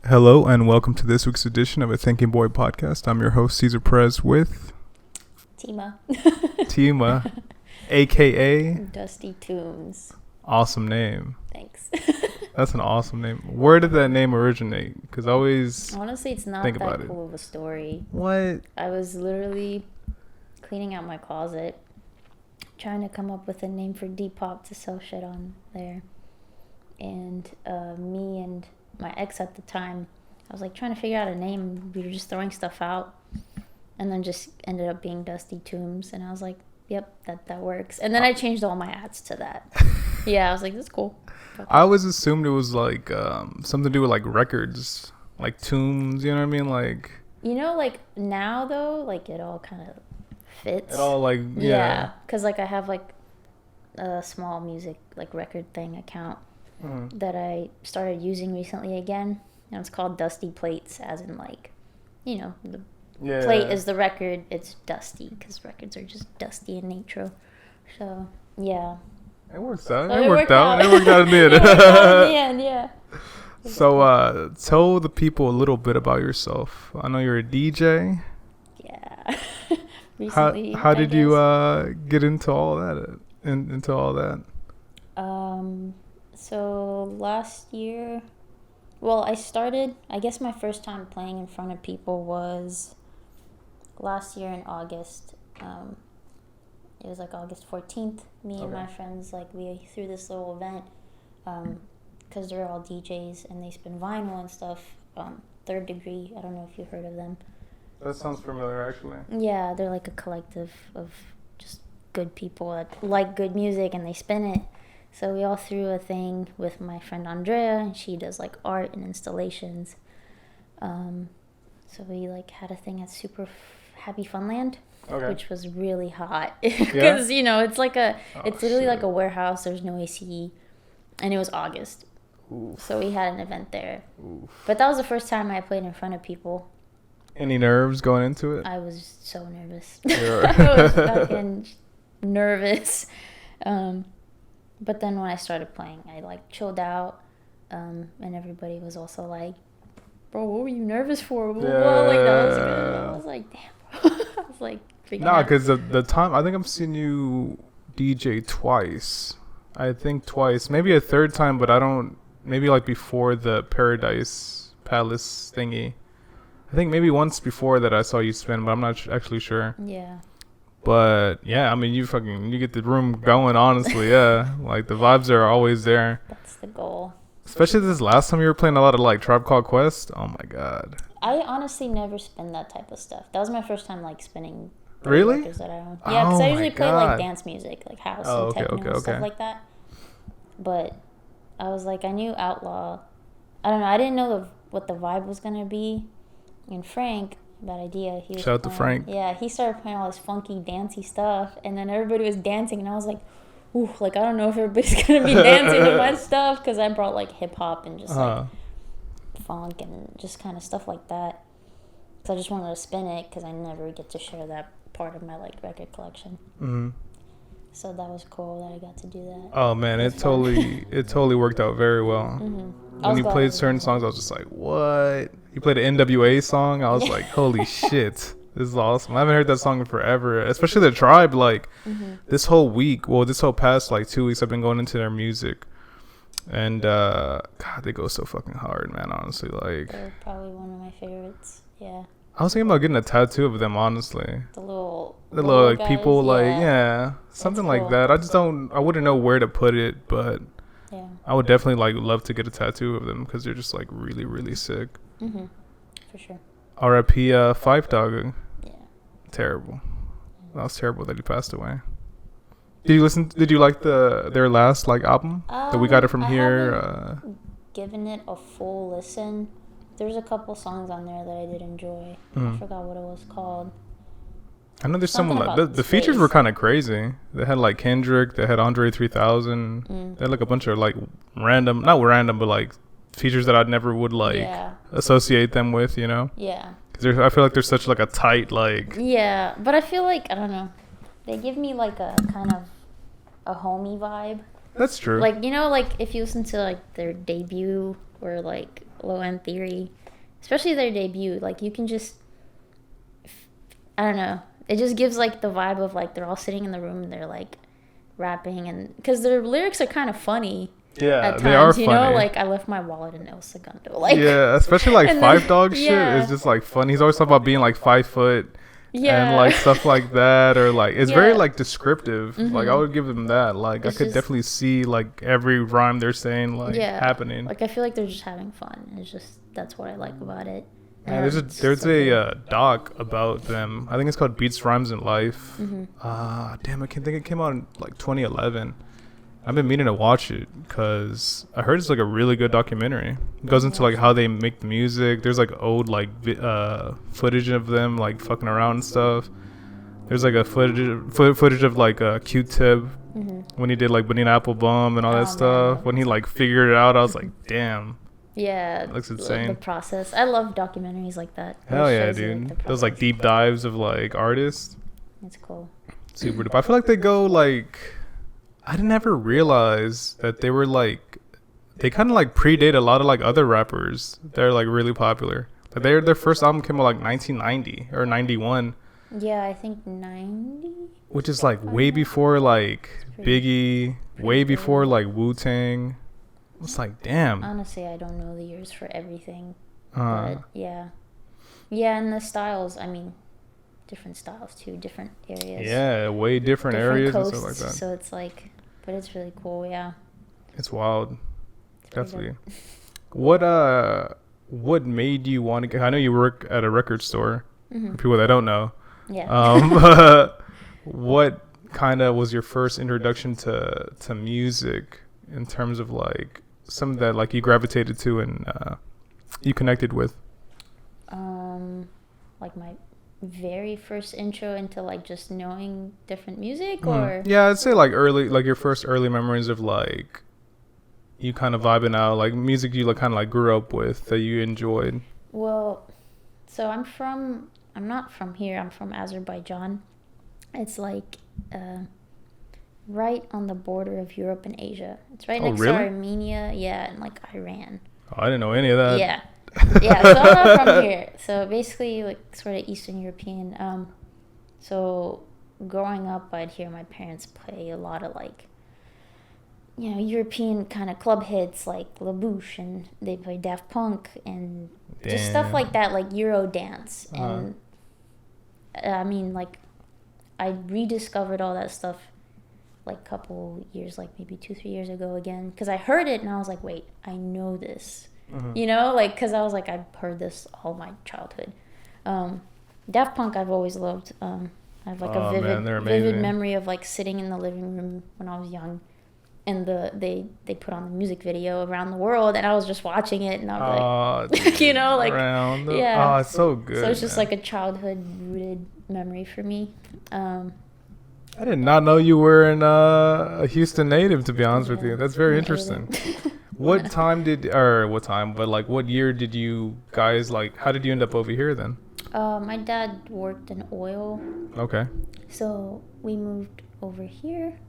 Hello and welcome to this week's edition of a Thinking Boy podcast. I'm your host, Cesar Perez, with Tima, a.k.a. DustyTombs. Awesome name. Thanks. That's an awesome name. Where did that name originate? Because I always Honestly, it's not think that about cool of a story. What? I was literally cleaning out my closet, trying to come up with a name for Depop to sell shit on there. And me and my ex at the time, I was like trying to figure out a name. We were just throwing stuff out, and then just ended up being DustyTombs. And I was like, yep, that works. And then I changed all my ads to that. Yeah, I was like, this is cool. I always assumed it was like something to do with like records, like tombs, you know what I mean? Like, you know, like now though, like it all kind of fits. it all like, yeah. Because like I have like a small music like record thing account that I started using recently again. And it's called Dusty Plates, as in like, you know, the plate is the record. It's dusty because records are just dusty in nature. So yeah. It works out. Oh, It worked out. It worked out in the end. It worked out in the end, yeah. So, tell the people a little bit about yourself. I know you're a DJ. Yeah. Recently, How did you get into all that? Into all that? So last year, well, I guess my first time playing in front of people was last year in August. It was like August 14th. Me and my friends, like, we threw this little event because they're all DJs and they spin vinyl and stuff. Third Degree, I don't know if you've heard of them. That sounds familiar, actually. Yeah, they're like a collective of just good people that like good music and they spin it. So we all threw a thing with my friend Andrea, and she does like art and installations. So we like had a thing at Super Happy Funland, which was really hot because you know it's like it's literally like a warehouse. There's no AC, and it was August. Oof. So we had an event there. Oof. But that was the first time I played in front of people. Any nerves going into it? I was so nervous. I was fucking nervous. But then when I started playing, I like chilled out, and everybody was also like, "Bro, what were you nervous for?" Like that was good. I was like, "Damn, bro." I was like, nah, because the time I think I've seen you DJ twice. I think twice, maybe a third time, but I don't. Maybe like before the Paradise Palace thingy. I think maybe once before that I saw you spin, but I'm not actually sure. Yeah. But yeah, I mean, you get the room going, honestly. Yeah, like the vibes are always there. That's the goal. Especially this last time you were playing a lot of like Tribe Called Quest. Oh my god. I honestly never spin that type of stuff. That was my first time like spinning. Really? That I own. Yeah, because I usually play like dance music, like house and techno and stuff like that. But I was like, I knew Outlaw. I don't know. I didn't know what the vibe was gonna be. And Frank. Bad idea. Shout out to Frank. Yeah, he started playing all this funky, dancey stuff, and then everybody was dancing, and I was like, ooh, like, I don't know if everybody's going to be dancing to my stuff, because I brought, like, hip-hop and just, like, funk and just kind of stuff like that. So I just wanted to spin it, because I never get to share that part of my, like, record collection. Mm-hmm. So that was cool that I got to do that. Oh, man, it totally worked out very well. Mm-hmm. When you played certain songs, I was just like, what? You played an NWA song? I was like, holy shit. This is awesome. I haven't heard that song in forever. Especially the Tribe. Like, this whole past, like, 2 weeks, I've been going into their music. And, God, they go so fucking hard, man, honestly. Like, they're probably one of my favorites. Yeah. I was thinking about getting a tattoo of them, honestly. The little like, guys, people, like, something cool. like that. I wouldn't know where to put it, but... Yeah. I would definitely like love to get a tattoo of them because they're just like really, really sick. Mm-hmm. For sure. R.I.P. Five Dog. Yeah. Terrible. That was terrible that he passed away. Did you like their last like album? That We Got It From Here. Haven't given it a full listen. There's a couple songs on there that I did enjoy. I forgot what it was called. I know there's someone like the features were kind of crazy. They had like Kendrick, they had Andre 3000. They had like a bunch of like not random, but like features that I never would like associate them with, you know? Yeah. Because I feel like there's such like a tight like. Yeah, but I feel like I don't know. They give me like a kind of a homey vibe. That's true. Like, you know, like if you listen to like their debut or like Low End Theory, especially their debut. Like you can just, I don't know. It just gives like the vibe of like they're all sitting in the room and they're like rapping, and because their lyrics are kind of funny. Yeah, at times, they are you funny. know, like I left my wallet in El Segundo. Like yeah, especially like Five then, Dog shit yeah. is just like funny. He's always talking about being like 5 foot Yeah. and like stuff like that, or like it's very Yeah. like descriptive. Like I would give them that. Like It's I could just- definitely see like every rhyme they're saying like happening. Like I feel like they're just having fun. It's just that's what I like about it. Yeah, And there's so a good. doc about them. I think it's called Beats, Rhymes, and Life. Mm-hmm. Damn, I can't think it came out in like 2011. I've been meaning to watch it because I heard it's like a really good documentary. It goes into like how they make the music. There's like old like footage of them like fucking around and stuff. There's like a footage of like Q-Tip when he did like Banana Apple Bum and all that Oh, stuff. man. When he like figured it out, I was like, damn. Yeah, Looks the insane. process. I love documentaries like that. Hell It yeah, shows you, dude. the Those like process. deep dives of like artists. It's cool. Super dope. I feel like they go like, I never realized that they were like, they kind of like predate a lot of like other rappers. They're like really popular. Like their first album came out like 1990 or 91, Yeah, I think 90. which is like way before like Biggie, way pretty before good. like Wu-Tang. It's like, damn. Honestly, I don't know the years for everything, Uh, but yeah, and the styles. I mean, different styles too, different areas. yeah, way different areas and stuff like that. So it's like, but it's really cool. Yeah. It's wild. It's pretty Definitely. dope. What made you want to? I know you work at a record store. Mhm. For people that don't know, Yeah. what kind of was your first introduction to music in terms of like something that like you gravitated to and you connected with? Like my very first intro into like just knowing different music, Mhm. or Yeah, I'd say like early, like your first early memories of like you kind of vibing out, like music you like kind of like grew up with that you enjoyed. well, so I'm not from here. I'm from Azerbaijan. It's like right on the border of Europe and Asia. It's right Oh, next really? to Armenia, yeah, and like Iran. Oh, I didn't know any of that. Yeah. Yeah, so I'm not from here. So basically, like, sort of Eastern European. So growing up, I'd hear my parents play a lot of, like, you know, European kind of club hits, like La Bouche, and they play Daft Punk, and just stuff Damn. like that, like Euro dance. Uh-huh. And, I mean, like, I rediscovered all that stuff, like, a couple years, like, maybe 2-3 years ago again. Because I heard it, and I was like, wait, I know this. Mhm. You know, like, because I was like, I've heard this all my childhood. Daft Punk I've always loved. I have like Oh, a man, they're vivid amazing. memory of like sitting in the living room when I was young, and they put on the music video Around the World, and I was just watching it, and I was like, you know, like, Around the, yeah. Oh, it's so good. so it's just man. like a childhood rooted memory for me. I did not know you were a Houston native, to be honest with Yeah, you. That's very I'm interesting. Asian. What time but like what year did you guys like, how did you end up over here then? My dad worked in oil. Okay. So we moved over here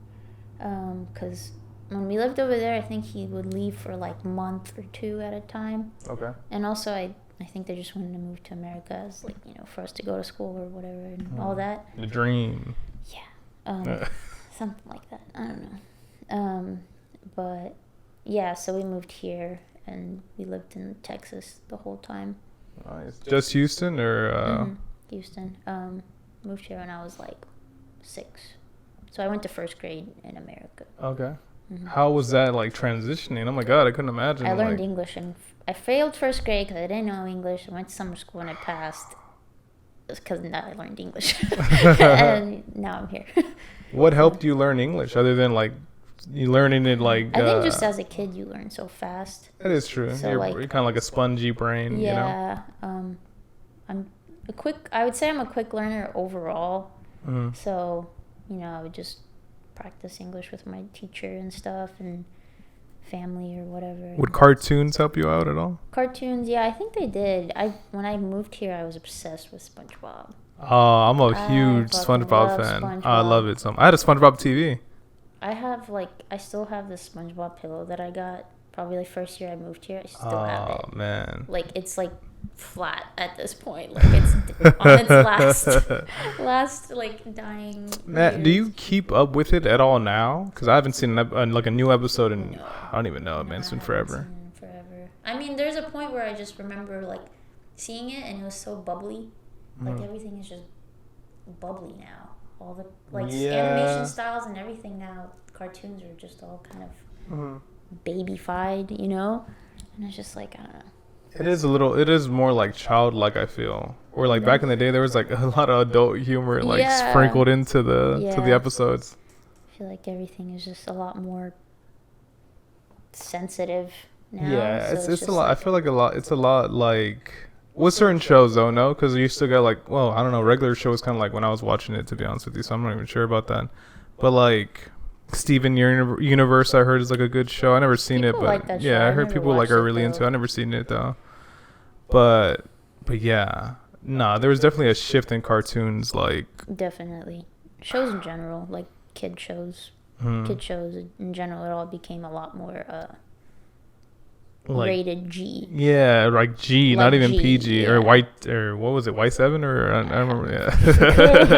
because when we lived over there, I think he would leave for like a month or two at a time. Okay. And also, I think they just wanted to move to America as like, you know, for us to go to school or whatever and all that. The dream. Yeah. Something like that. I don't know. But yeah, so we moved here and we lived in Texas the whole time. Nice. Just Houston or Houston. Moved here when I was like 6. So I went to first grade in America. Okay. How was that like transitioning? Oh my god, I couldn't imagine. I learned like, English and I failed first grade because I didn't know English. I went to summer school and I passed because now I learned English. And now I'm here. What helped you learn English other than like you learning it like I think just as a kid you learn so fast. that is true. So, you're like, kind of like a spongy brain, you know. Yeah. I would say I'm a quick learner overall. Mhm. So, you know, I would just practice English with my teacher and stuff and family or whatever. Would cartoons help you out at all? Cartoons, yeah, I think they did. When I moved here, I was obsessed with SpongeBob. Oh, I'm a I huge fucking SpongeBob love fan. SpongeBob. I love it I had a SpongeBob TV. I still have this SpongeBob pillow that I got probably like first year I moved here. I still have it. Oh man. Like it's like flat at this point. Like it's on its last like dying. Matt, do you keep up with it at all now? Because I haven't seen like a new episode in I don't even know, man. It's been forever. Forever. I mean, there's a point where I just remember like seeing it and it was so bubbly. Like everything is just bubbly now. All the like animation styles and everything now. Cartoons are just all kind of babyfied, you know. And it's just like I don't know. It is more like childlike, I feel. Or like back in the day, there was like a lot of adult humor like sprinkled into the episodes. I feel like everything is just a lot more sensitive now. Yeah, so it's a lot. I feel like it's a lot like with certain shows though, no? Because you still got like, well, I don't know, regular shows kind of like when I was watching it, to be honest with you. So I'm not even sure about that. But like Steven Universe, I heard is like a good show. I never seen people it, but like that show. I heard people like are really into it. I never seen it though. But yeah, nah, there was definitely a shift in cartoons. Like definitely shows in general, like kid shows in general. It all became a lot more like, rated G. Yeah, like G, like not even G, PG or white or what was it, Y7 or I don't remember. Yeah,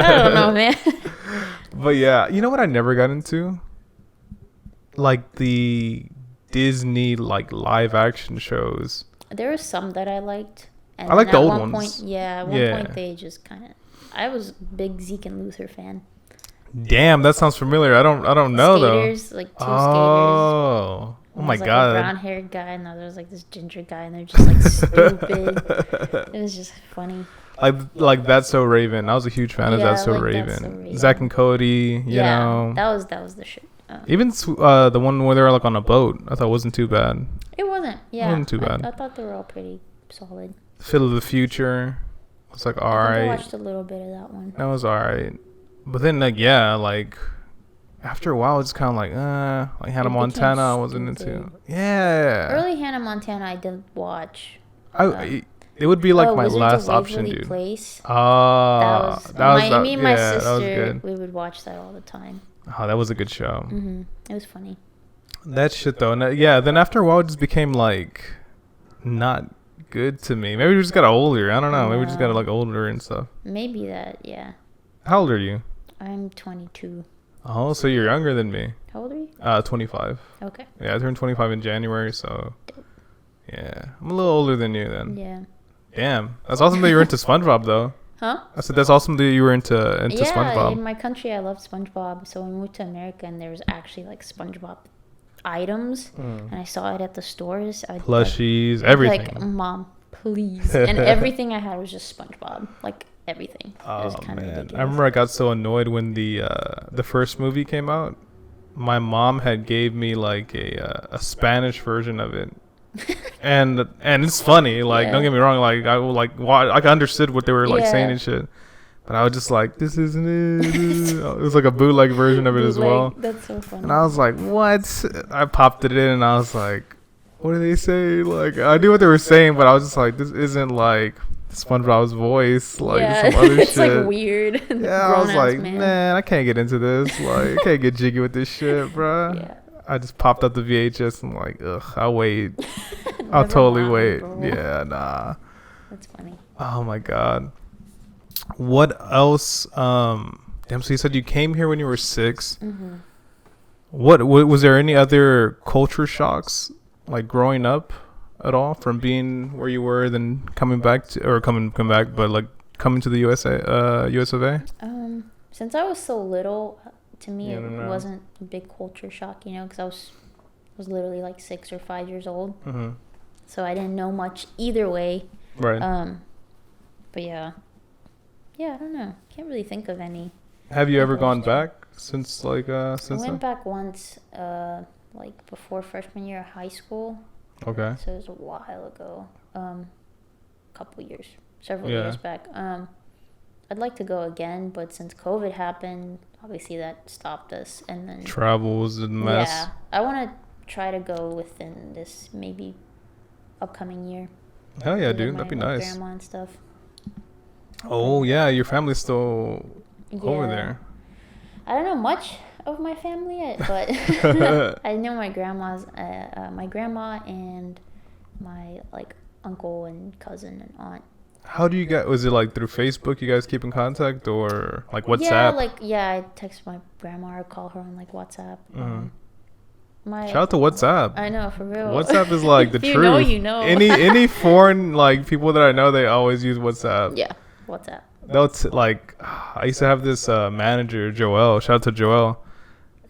I don't know, man. But yeah, you know what I never got into? Like the Disney like live action shows. There were some that I liked. And I like the old ones. At one point they just kind of. I was a big Zeke and Luther fan. Damn, that sounds familiar. I don't know skaters, though. Like two skaters. Oh my god. god. A brown-haired guy, and there was like this ginger guy, and they're just like stupid. It was just funny. Like That's So Raven. I was a huge fan of That's So Raven. Zach and Cody, you know. That was the shit. Even the one where they were like on a boat, I thought wasn't too bad. It wasn't. Yeah, it wasn't too bad. I thought they were all pretty solid. Phil of the Future was like alright. I watched a little bit of that one. That was alright, but then like after a while, it's kind of like Hannah Montana. I wasn't into. Yeah. Early Hannah Montana, I didn't watch. It would be like my last option, dude. Place. That was me and my sister. We would watch that all the time. Oh, that was a good show. It was funny. That shit though, then after a while, it just became like not good to me. Maybe we just got older. I don't know. Maybe we just got like older and stuff. Maybe that. Yeah. How old are you? I'm 22. Oh, so you're younger than me. How old are you? 25. Okay. Yeah, I turned 25 in January, so yeah, I'm a little older than you then. Yeah. Damn, that's awesome that you're into SpongeBob though. Huh? I said that's awesome that you were into SpongeBob. Yeah, in my country I loved SpongeBob. So when we moved to America and there was actually like SpongeBob items, and I saw it at the stores. Plushies, everything. Like, Mom, please. And everything I had was just SpongeBob. Like everything. Oh, it was kind of ridiculous. I remember I got so annoyed when the first movie came out. My mom had gave me like a Spanish version of it. and it's funny, like don't get me wrong, like I understood what they were like saying and shit, but I was just like, this isn't it. It was like a bootleg version of it as well. That's so funny. And I was like, what? I popped it in and I was like, what do they say? Like I knew what they were saying, but I was just like, this isn't like SpongeBob's some other it's shit. Like weird. Yeah, I was like, man, I can't get into this. Like I can't get jiggy with this shit, bro. Yeah. I just popped up the VHS and like, I'll wait. I'll totally wait. Bro. Yeah, nah. That's funny. Oh my god. What else? So you said you came here when you were 6. Mm-hmm. What was there any other culture shocks like growing up at all from being where you were, then coming back but like coming to the US of A? Since I was so little. To me, it wasn't a big culture shock, because I was literally like 6 or 5 years old. Mm-hmm. So I didn't know much either way. Right. But yeah, I don't know. Can't really think of any. Have you ever gone back since like since? I went back once, like before freshman year of high school. Okay. So it was a while ago. Several years back. I'd like to go again, but since COVID happened, obviously that stopped us. And then travel was a mess. Yeah, I want to try to go within this maybe upcoming year. Hell yeah, dude, that'd be nice. Grandma and stuff. Oh yeah, your family's still over there. I don't know much of my family yet, but I know my grandma and my like uncle and cousin and aunt. How do you get? Was it like through Facebook? You guys keep in contact, or like WhatsApp? I text my grandma or call her on like WhatsApp. Shout out to WhatsApp. I know, for real. WhatsApp is like the if you truth. know, you know. Any foreign like people that I know, they always use WhatsApp. Yeah, WhatsApp. I used to have this manager, Joel. Shout out to Joel,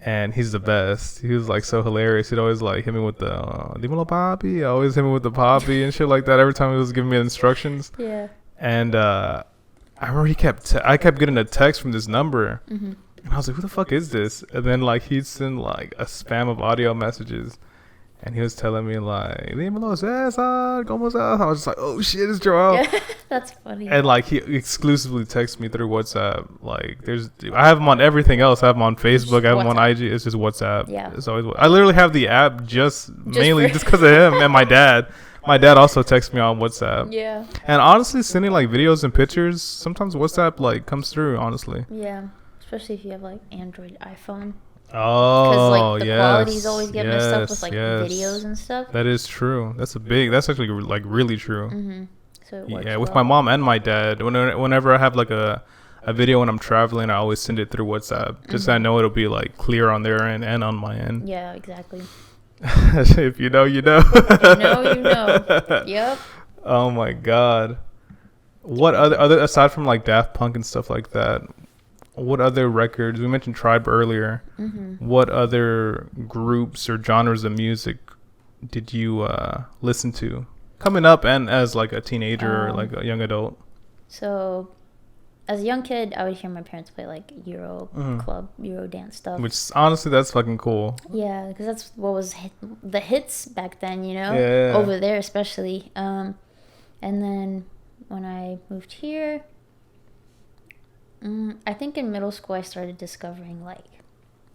and he's the best. He was like so hilarious. He'd always like hit me with the "Dímelo, papi." Always hit me with the papi and shit like that. Every time he was giving me instructions. Yeah. And I remember I kept getting a text from this number. And I was like, who the fuck is this? And then like he'd send like a spam of audio messages, and he was telling me like, "Dímelo, Cesar, ¿cómo estás?" I was just like, oh shit, it's Joel. Yeah, that's funny. And like he exclusively texts me through WhatsApp. Like I have him on everything else. I have him on Facebook. I have him on IG. It's just WhatsApp. Yeah. It's always. I literally have the app mainly just because of him and my dad. My dad also texts me on WhatsApp. Yeah. And honestly, sending like videos and pictures, sometimes WhatsApp like comes through. Honestly. Yeah. Especially if you have like Android, iPhone. Oh, because like the yes, qualities always get messed up with like videos and stuff. That is true. That's actually like really true. So it works with my mom and my dad. Whenever I have like a video when I'm traveling, I always send it through WhatsApp. Just so I know it'll be like clear on their end and on my end. Yeah, exactly. If you know, you know. If you know, you know. Yep. Oh my god. What other aside from like Daft Punk and stuff like that? What other records? We mentioned Tribe earlier. What other groups or genres of music did you listen to coming up and as like a teenager or like a young adult? So, as a young kid, I would hear my parents play like Euro club, Euro dance stuff. Which honestly, that's fucking cool. Yeah, because that's what was the hits back then, you know? Yeah. Over there especially. And then when I moved here, I think in middle school I started discovering like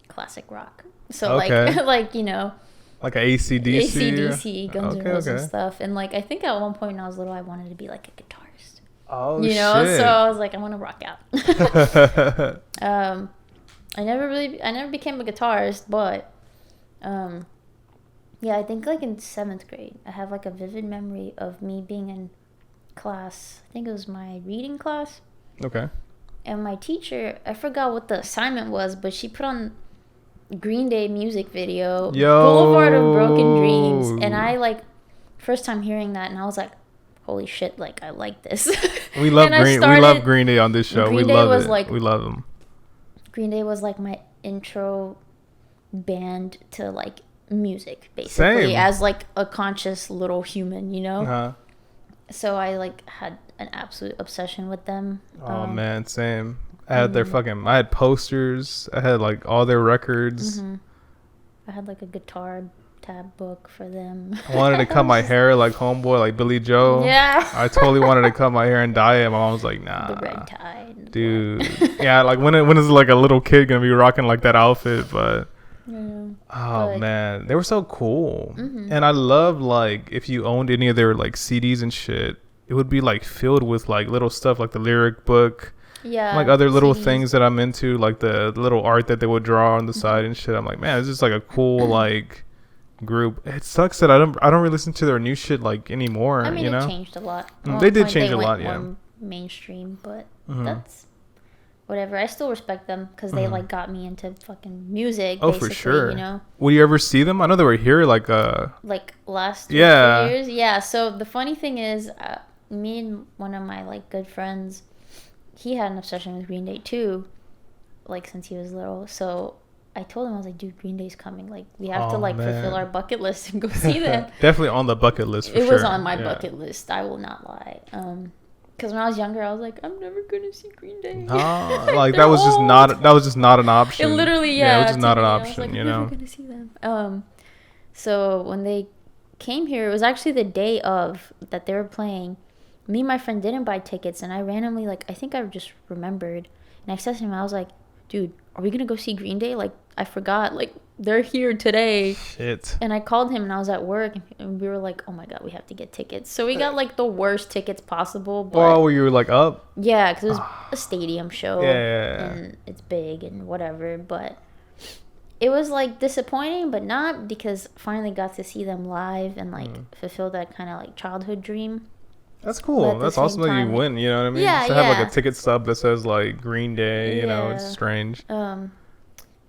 classic rock. So like you know, like a AC/DC, Guns N' Roses and stuff. And like I think at one point when I was little, I wanted to be like a guitarist. Oh, you know, shit. so I was like, I want to rock out. I never became a guitarist, but yeah, I think like in 7th grade, I have like a vivid memory of me being in class. I think it was my reading class. Okay. And my teacher, I forgot what the assignment was, but she put on Green Day music video, Boulevard of Broken Dreams. And I like, first time hearing that, and I was like, holy shit, like, I like this. We love Green Day on this show. We love it. Like, we love them. Green Day was like my intro band to like music, basically. Same. As like a conscious little human, you know? So I like had an absolute obsession with them. Oh man, same. I had I had posters. I had like all their records. I had like a guitar tab book for them. I wanted to cut my hair like homeboy, like Billy Joe. Yeah. I totally wanted to cut my hair and dye it. My mom was like, nah. The red tie. Dude. Yeah, like when is like a little kid gonna be rocking like that outfit? But man, they were so cool. And I love like if you owned any of their like CDs and shit, it would be like filled with like little stuff like the lyric book. Yeah. Like other little things that I'm into, like the little art that they would draw on the side and shit. I'm like, man, it's just like a cool like group. It sucks that I don't really listen to their new shit like anymore. I mean, you know? It changed a lot. They did change a lot, yeah. Mainstream, but that's whatever. I still respect them because they like got me into fucking music. Oh, for sure. You know. Will you ever see them? I know they were here like last 2 years. Yeah. So the funny thing is, me and one of my like good friends, he had an obsession with Green Day too, like since he was little. So I told him, I was like, dude, Green Day's coming. Like we have to like fulfill our bucket list and go see them. Definitely on the bucket list. For it was on my bucket list. I will not lie. Because when I was younger, I was like, I'm never gonna see Green Day. Like that was just not an option. It literally, it was just not an option. I was like, you I'm know. never gonna see them. So when they came here, it was actually the day of that they were playing. Me and my friend didn't buy tickets, and I randomly I think I just remembered, and I said to him, I was like, dude, are we gonna go see Green Day? Like I forgot, like they're here today. Shit. And I called him, and I was at work, and we were like, oh my god, we have to get tickets. So we got like the worst tickets possible. But were you like up? Yeah, because it was a stadium show. Yeah. And it's big and whatever. But it was like disappointing, but not, because finally got to see them live and like fulfill that kind of like childhood dream. That's cool. That's awesome that you win. You know what I mean? Yeah, to have like a ticket stub that says like Green Day. You know, it's strange. But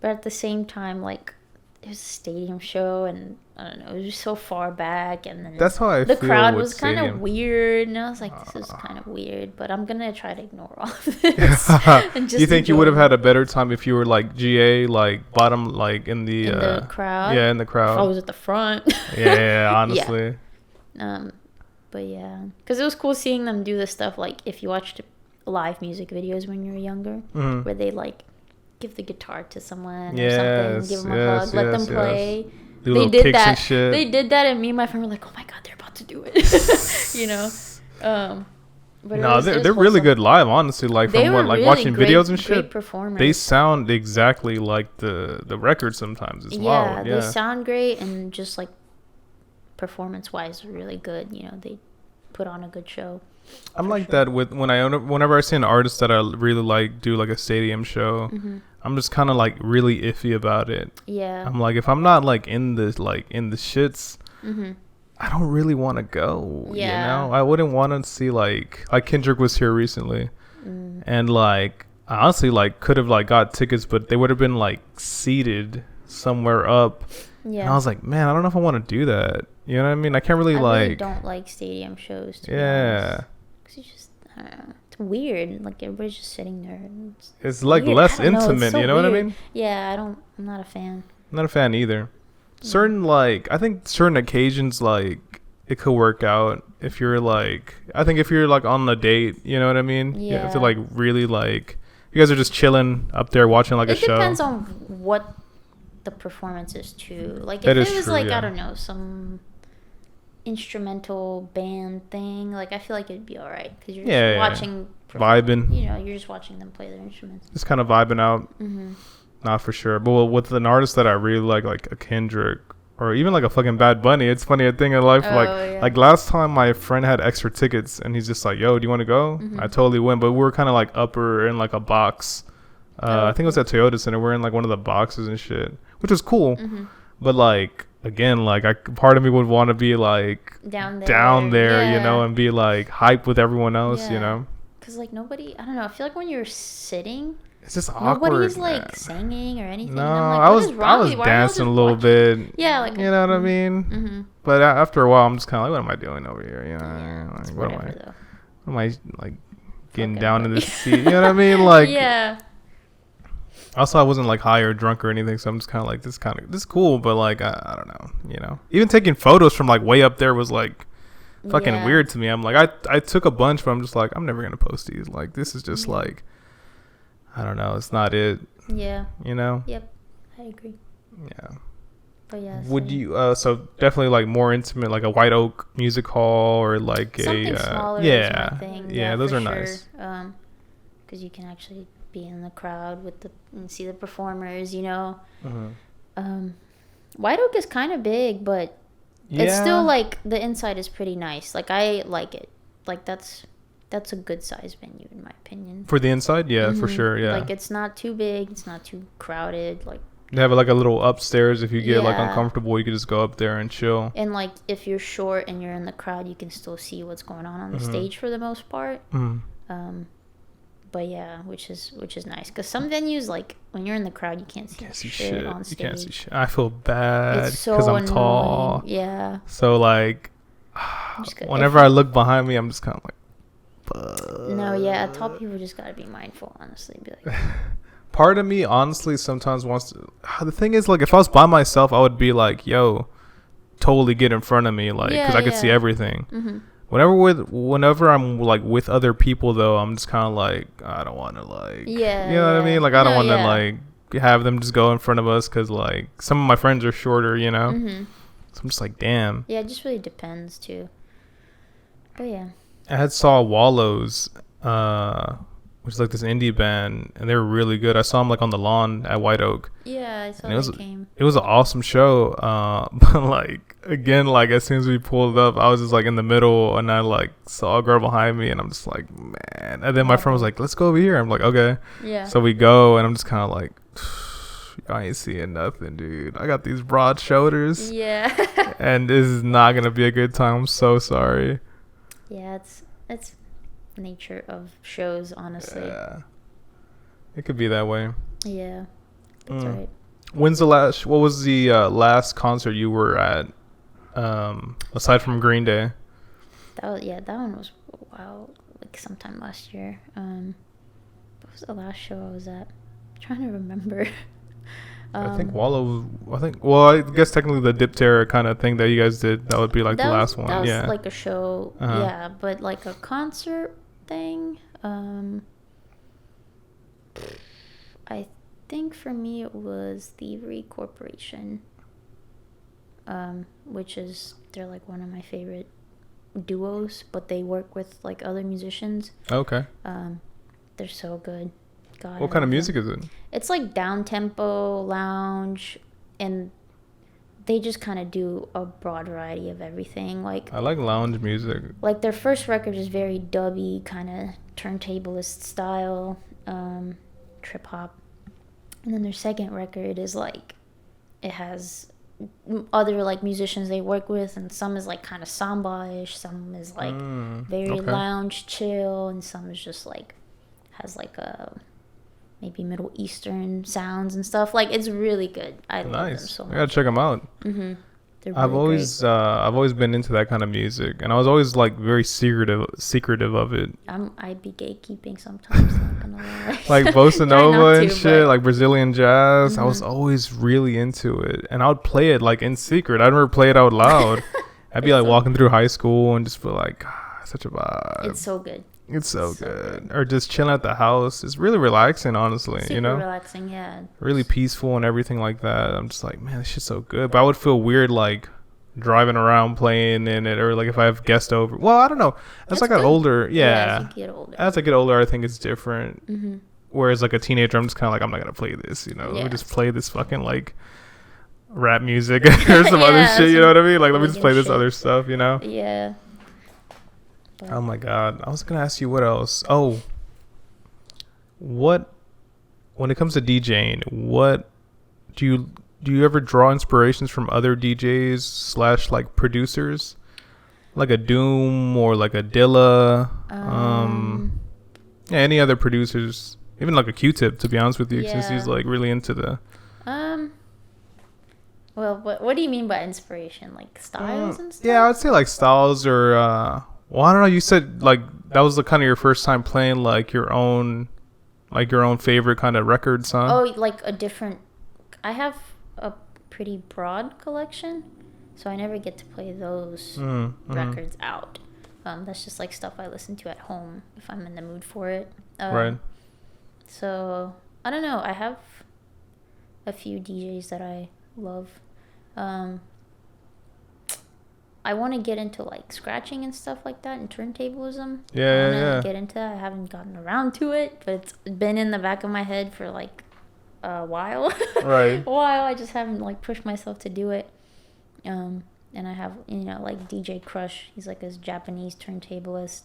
at the same time, like, it was a stadium show, and I don't know, it was just so far back, and then that's how I feel. The crowd was kind of weird, and I was like, this is kind of weird, but I'm gonna try to ignore all of this. And just you think you would have had a better time if you were like GA, like bottom, like in the crowd? Yeah, in the crowd. If I was at the front. Yeah, honestly. Yeah. But yeah, because it was cool seeing them do this stuff. Like, if you watched live music videos when you were younger, where they like give the guitar to someone or something, give them a hug, let them play. They did that. And shit. They did that, and me and my friend were like, "Oh my god, they're about to do it!" You know. But no, they're really good live. Honestly, like from what, like really watching videos and shit, they sound exactly like the record. Sometimes it's loud. Yeah, they sound great, and just like performance-wise, really good. You know, they put on a good show. I'm like that with whenever I see an artist that I really like do like a stadium show. I'm just kind of like really iffy about it. Yeah. I'm like, if I'm not like in the shits, I don't really want to go. Yeah. You know, I wouldn't want to see like Kendrick was here recently, and like I honestly like could have like got tickets, but they would have been like seated somewhere up. Yeah. And I was like, man, I don't know if I want to do that. You know what I mean? I can't really I really don't like stadium shows. To be honest. Because you just, I don't know. It's weird. Like, everybody's just sitting there. It's like weird. Less intimate. So you know weird. What I mean? Yeah, I'm not a fan. I'm not a fan either. Certain like, I think certain occasions like it could work out if you're like, I think if you're like on a date, you know what I mean? Yeah. You have to like really like, you guys are just chilling up there watching like a show. It depends on what the performance is too. Like, if it was true, like, I don't know, some instrumental band thing, like, I feel like it'd be all right, because you're just watching, vibing. You know, you're just watching them play their instruments. Just kind of vibing out. Not for sure. But with an artist that I really like a Kendrick, or even like a fucking Bad Bunny, it's funny, a thing in life. Like last time my friend had extra tickets, and he's just like, yo, do you want to go? I totally went, but we were kind of like upper in like a box. I think it was at Toyota Center. We're in like one of the boxes and shit, which was cool. But like, again, like part of me would want to be like down there, you know, and be like hype with everyone else, you know. Because like nobody, I don't know, I feel like when you're sitting, it's just awkward. Nobody's like singing or anything. No, like, I was dancing a little bit. Yeah, like, you know what I mean. But after a while, I'm just kind of like, what am I doing over here? You know, like, what am I like getting down in this seat? You know what I mean? Like, yeah. Also, I wasn't like high or drunk or anything, so I'm just kind of like, this is cool, but like I don't know, you know. Even taking photos from like way up there was like fucking weird to me. I'm like, I took a bunch, but I'm just like, I'm never gonna post these. Like, this is just like, I don't know, it's not it. Yeah. You know. Yep, I agree. Yeah. But yeah. Would you? So definitely like more intimate, like a White Oak Music Hall, or like something smaller. Is my thing. Yeah, those are nice. Because you can actually be in the crowd and see the performers, you know. White Oak is kind of big, but it's still like the inside is pretty nice. Like, I like it. Like, that's a good size venue in my opinion. For the inside, for sure. Yeah, like, it's not too big, it's not too crowded. Like, they have like a little upstairs. If you get like uncomfortable, you can just go up there and chill. And like, if you're short and you're in the crowd, you can still see what's going on the stage for the most part. But yeah, which is nice, because some venues, like, when you're in the crowd, you can't see shit on stage. You can't see shit. I feel bad because I'm tall. Yeah. So like, whenever I look behind me, I'm just kind of like, no, yeah, tall people just gotta be mindful, honestly. Be like, part of me, honestly, sometimes wants to. The thing is, like, if I was by myself, I would be like, yo, totally get in front of me, like, because I could see everything. Whenever I'm like with other people, though, I'm just kind of like, I don't want to, like, you know what I mean? Like, I don't want to like have them just go in front of us, because like some of my friends are shorter, you know. So I'm just like, damn. Yeah, it just really depends too. But yeah, I saw Wallows, which is like this indie band, and they were really good. I saw them like on the lawn at White Oak. Yeah, I saw they came. It was an awesome show. But like, again, like, as soon as we pulled up, I was just like in the middle, and I like saw a girl behind me, and I'm just like, man. And then my friend was like, let's go over here. I'm like, okay. Yeah. So we go, and I'm just kind of like, I ain't seeing nothing, dude. I got these broad shoulders. Yeah. And this is not gonna be a good time. I'm so sorry. Yeah, it's nature of shows, honestly. Yeah. It could be that way. Yeah. That's right. What was the last concert you were at, aside from Green Day? That one was wow, like sometime last year. What was the last show I was at? I'm trying to remember. I think well, I guess technically the Diptera kind of thing that you guys did, that would be like the last one. That was yeah. like a show. Yeah, but like a concert thing, I think for me it was Thievery Corporation, which is, they're like one of my favorite duos, but they work with like other musicians. Okay. They're so good. God, what kind of music is it? It's like down tempo, lounge, and they just kind of do a broad variety of everything. Like, I like lounge music. Like their first record is very dubby, kind of turntablist style, trip hop, and then their second record is like, it has other like musicians they work with, and some is like kind of samba-ish, some is like very lounge chill, and some is just like has like a maybe Middle Eastern sounds and stuff. Like, it's really good. I love them so much. I gotta check them out. Mm-hmm. I've always been into that kind of music, and I was always like very secretive of it. I'd be gatekeeping sometimes, not gonna lie. Like bossa nova and shit, like Brazilian jazz. I was always really into it, and I would play it like in secret. I'd never play it out loud. I'd be like walking through high school and just feel like, such a vibe. It's so good. It's so good. Or just chilling at the house. It's really relaxing, honestly. Super relaxing, yeah. Really peaceful and everything like that. I'm just like, man, this shit's so good. But I would feel weird, like, driving around playing in it, or like if I have guests over. Well, I don't know. As I got older, as I get older, I think it's different. Mm-hmm. Whereas like a teenager, I'm just kind of like, I'm not gonna play this. Let me just play this fucking like rap music or some other shit. You know what I mean? Like, let me just play this other stuff. Yeah. But. Oh my god, I was gonna ask you what else. Oh, when it comes to DJing, what do you ever draw inspirations from other DJs / like producers, like a Doom or like a Dilla, any other producers, even like a Q-Tip, to be honest with you, since he's like really into the. Well, what do you mean by inspiration? Like styles and stuff? Yeah, I would say like styles or. Well, I don't know. You said like that was the kind of your first time playing like your own favorite kind of records, huh? Oh, like a different. I have a pretty broad collection, so I never get to play those records out. That's just like stuff I listen to at home if I'm in the mood for it. Right. So I don't know. I have a few DJs that I love. I want to get into like scratching and stuff like that and turntablism. I want to get into that. I haven't gotten around to it, but it's been in the back of my head for like a while. Right. I just haven't like pushed myself to do it. And I have, like DJ Crush. He's like a Japanese turntablist.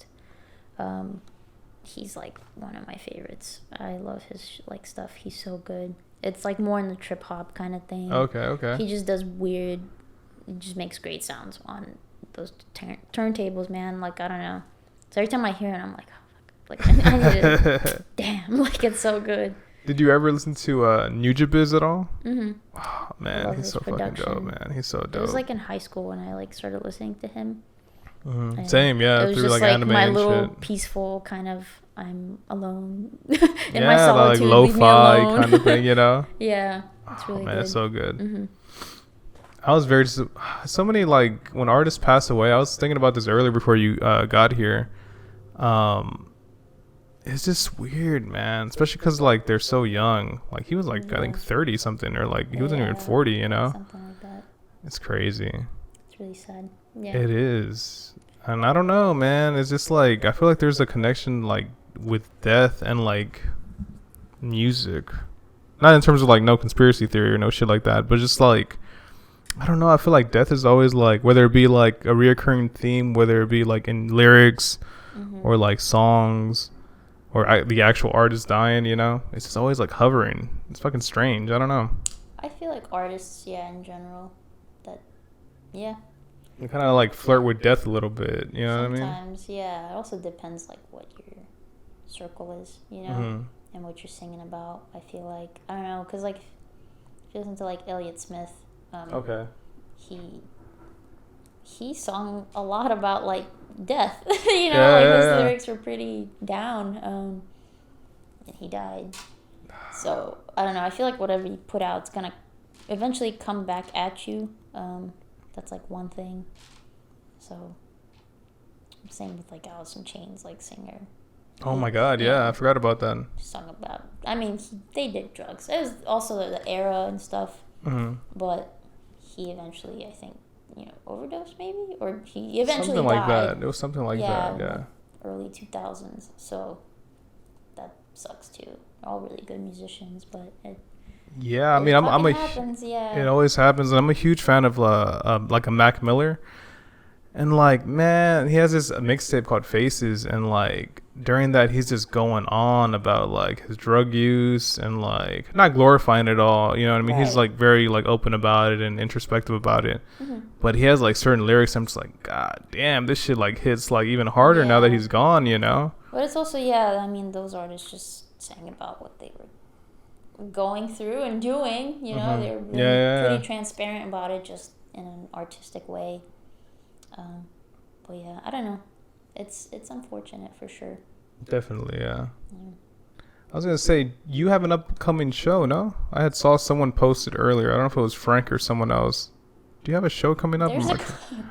He's like one of my favorites. I love his like stuff. He's so good. It's like more in the trip hop kind of thing. Okay. He just does weird. It just makes great sounds on those turntables, man. Like, I don't know. So every time I hear it, I'm like, oh, fuck. Like, I need it. Damn, like, it's so good. Did you ever listen to Nujabiz at all? Mm-hmm. Oh, man, he's so fucking dope, man. He's so dope. It was like in high school when I like started listening to him. Mm-hmm. Same, yeah. It was through just like anime my and little shit. peaceful kind of, I'm alone in my solitude. Like lo-fi kind of thing, Yeah, it's really man, good. it's so good. Mm-hmm. I was so many like when artists pass away. I was thinking about this earlier before you got here. It's just weird, man. Especially because like they're so young. Like he was like I think 30 something, or like he wasn't even 40. Something like that. It's crazy. It's really sad. Yeah. It is, and I don't know, man. It's just like I feel like there's a connection like with death and like music. Not in terms of like no conspiracy theory or no shit like that, but just like. I don't know. I feel like death is always like, whether it be like a reoccurring theme, whether it be like in lyrics or like songs or the actual artist dying, it's just always like hovering. It's fucking strange. I don't know. like artists, in general, that, You kind of like flirt with death a little bit, you know what I mean? Sometimes, yeah. It also depends like what your circle is, and what you're singing about. I feel like, I don't know, because like if you listen to like Elliott Smith, okay, he sung a lot about like death. His lyrics were pretty down, and he died. So I don't know, I feel like whatever you put out, it's gonna eventually come back at you. That's like one thing. So same with like Alice in Chains, like singer. Oh my God, yeah, I forgot about that. Sung about, I mean, they did drugs. It was also the era and stuff. But he eventually, I think, overdosed maybe, or he eventually something like died. that. It was something like that. Yeah. Like early 2000s. So that sucks too. All really good musicians, but it happens, It always happens, and I'm a huge fan of like a Mac Miller, and like, man, he has this mixtape called Faces, and like during that he's just going on about like his drug use and like not glorifying it all, you know what I mean? Right. He's like very like open about it and introspective about it, but he has like certain lyrics. I'm just like, God damn, this shit like hits like even harder now that he's gone, But it's also I mean, those artists just sang about what they were going through and doing, they were really pretty transparent about it, just in an artistic way. But I don't know, it's unfortunate for sure. Definitely. I was gonna say, you have an upcoming show, no? I had saw someone post it earlier. I don't know if it was Frank or someone else. Do you have a show coming up? There's I was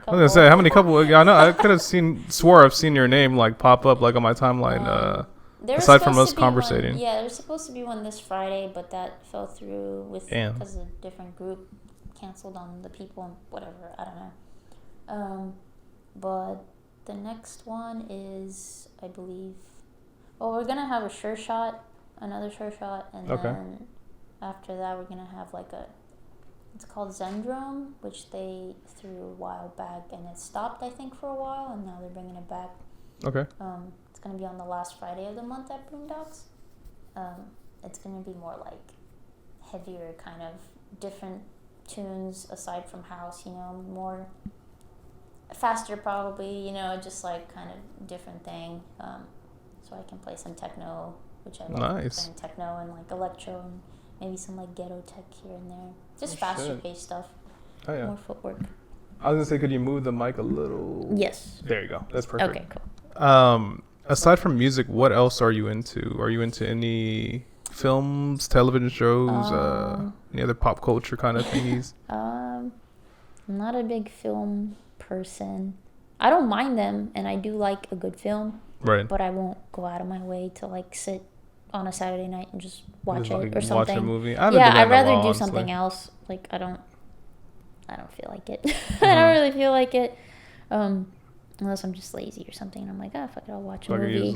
gonna say, how many couple? I know I could have swore I've seen your name like pop up like on my timeline. Aside from us conversating. There's supposed to be one this Friday, but that fell through because a different group canceled on the people and whatever. I don't know. But the next one is, I believe, we're gonna have another sure shot, and then after that we're gonna have like it's called Zendrome, which they threw a while back, and it stopped I think for a while, and now they're bringing it back. Okay. It's gonna be on the last Friday of the month at Boondocks. It's gonna be more like heavier, kind of different tunes aside from house, more faster probably, just like kind of different thing. So I can play some techno, which I love. Nice. Playing techno and like electro and maybe some like ghetto tech here and there. Just faster paced stuff. Oh yeah. More footwork. I was gonna say, could you move the mic a little? Yes. There you go. That's perfect. Okay, cool. Aside from music, what else are you into? Are you into any films, television shows, any other pop culture kind of thingies? I'm not a big film person. I don't mind them, and I do like a good film. Right. But I won't go out of my way to like sit on a Saturday night and just watch it like or something. Watch a movie. I'd rather do something else. Like I don't feel like it. I don't really feel like it. Unless I'm just lazy or something, and I'm like, fuck it, I'll watch a movie.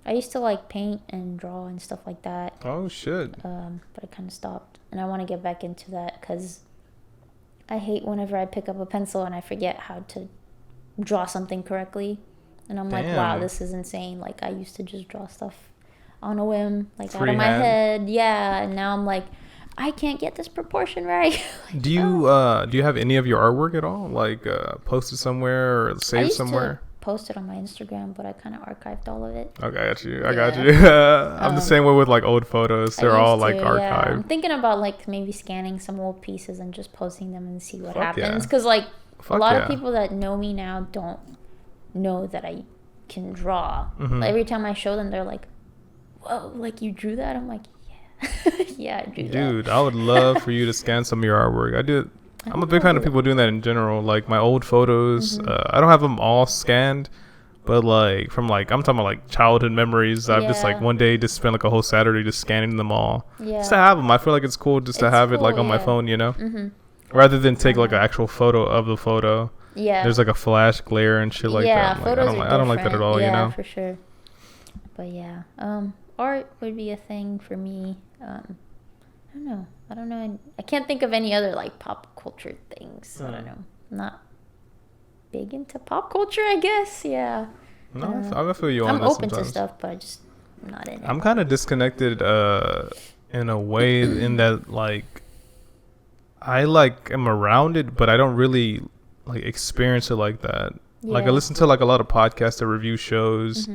I used to like paint and draw and stuff like that. Oh shit. But I kind of stopped, and I want to get back into that because I hate whenever I pick up a pencil and I forget how to draw something correctly, and I'm like, wow, this is insane. Like I used to just draw stuff on a whim, like out of my head, and now I'm like, I can't get this proportion right. Do you have any of your artwork at all, like posted somewhere or saved somewhere? To post it on my Instagram, but I kind of archived all of it. Okay, I got you. I'm the same way with like old photos. They're all like archived. I'm thinking about like maybe scanning some old pieces and just posting them and see what happens. Because like a lot of people that know me now don't know that I can draw. Like, every time I show them, they're like, "Whoa, like you drew that?" I'm like, yeah, I do. Dude, I would love for you to scan some of your artwork. I'm a big fan of people doing that in general. Like my old photos, I don't have them all scanned, but like from like I'm talking about like childhood memories. I've just like one day just spent like a whole Saturday just scanning them all. Yeah. Just to have them. I feel like it's cool just to have it like on my phone, rather than take like an actual photo of the photo. Yeah. There's like a flash glare and shit like that. Like, I don't like that at all. Yeah, for sure. But art would be a thing for me. I don't know. I can't think of any other like pop culture things. I don't know. I'm not big into pop culture, I guess. Yeah. No, I feel you on that. I'm open to stuff, but I'm just not in it. I'm kind of disconnected in a way in that like I like am around it, but I don't really like experience it like that. Yeah. Like I listen to like a lot of podcasts that review shows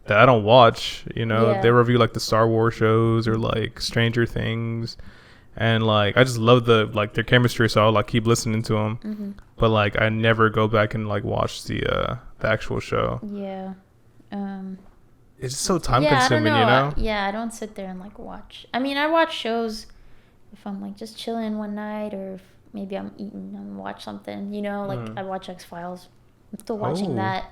that I don't watch. You know, they review like the Star Wars shows or like Stranger Things, and like I just love their chemistry, so I'll like keep listening to them. But like I never go back and like watch the actual show. Yeah. It's just so time consuming, you know? Yeah, I don't sit there and like watch. I mean, I watch shows if I'm like just chilling one night, or if maybe I'm eating and watch something, you know, like I watch X-Files. I'm still watching that.